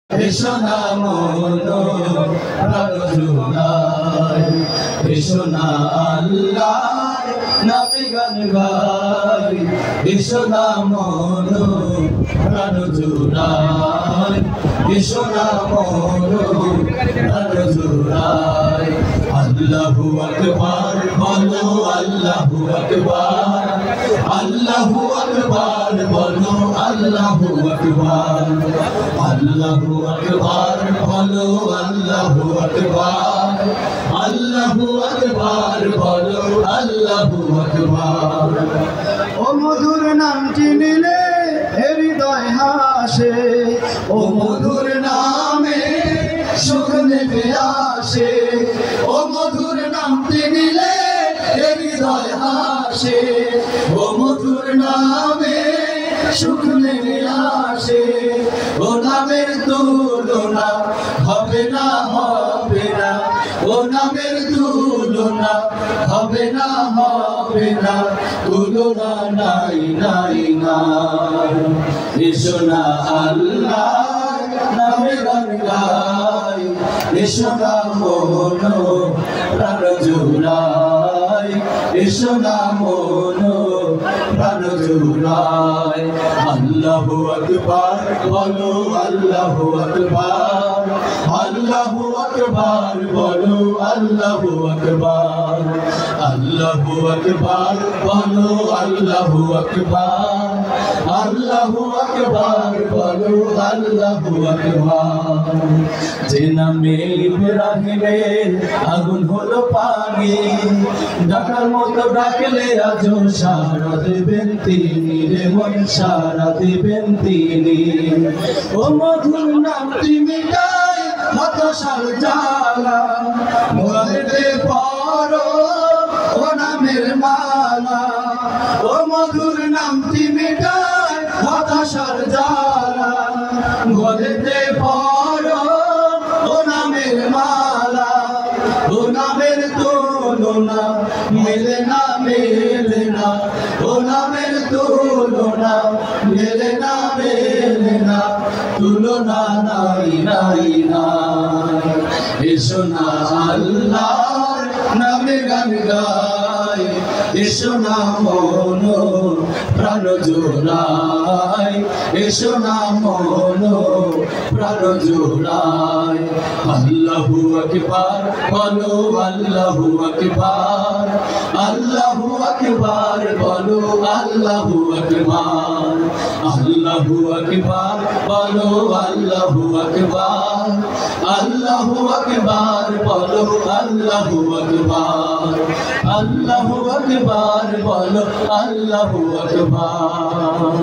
এসো না মনো প্রাণ জুড়াই, এসো না আল্লাহর নামে গান গাই, এসো না মনো প্রাণ জুড়াই, এসো না মনো প্রাণ জুড়াই। আল্লাহু আকবার বলো, আল্লাহু আকবার, আল্লাহু আকবার বলো, আল্লাহু আকবার, আল্লাহু আকবার বলো, আল্লাহু আকবার, আল্লাহু আকবার বলো, আল্লাহু আকবার। ও মধুর নামটি নিলে হৃদয় হাসে, ও মধুর নামে সুখ নেমে আসে, ও মধুর নামটি নিলে হৃদয় হাসে, ও মধুর নামে সুখ নেমে আসে। ও নামের তুলনা হবে না, হবে না, ও নামের তুলনা হবে না, হবে না, তুলনা নাই নাই নাই। এসো না আল্লাহর নামে গান গাই, এসো না মনো প্রাণ জুড়াই, এসো না মনো প্রাণ জুড়াই। আল্লাহু আকবার বলো, আল্লাহু আকবার, আল্লাহু আকবার বলো, আল্লাহু আকবার, আল্লাহু আকবার বলো, আল্লাহু আকবার, আল্লাহু আকবার বলো, আল্লাহু আকবার। যে নামে ইব্রাহিমের আগুন হলো পানি, ডাকার মতো ডাকলে আজও সারা দেবেন তিনি রে মন, সারা দেবেন তিনি। ও মধুর নামটি মিটায় হতাশার জ্বালা, গলাতে পরো ও নামের মালা, ও মধুর নামটি মিটায় হতাশার জ্বালা, গলাতে পরো ও নামের মালা। ও নামের তুলনা মেলে না, মেলে না, ও নামের তুলনা মেলে না, মেলে না, তুলনা নাই নাই নাই। এসো না আল্লাহর নামে গান গাই, এসো না মনো প্রাণ জোড়াই, এসো না মনো প্রাণ জোড়াই। আল্লাহু আকবার বলো, আল্লাহু আকবার, আল্লাহু আকবার বলো, আল্লাহু আকবার, আল্লাহু আকবার বলো, আল্লাহু আকবার, আল্লাহু আকবার বলো, আল্লাহু আকবার, আল্লাহু আকবার বলো, আল্লাহু আকবার।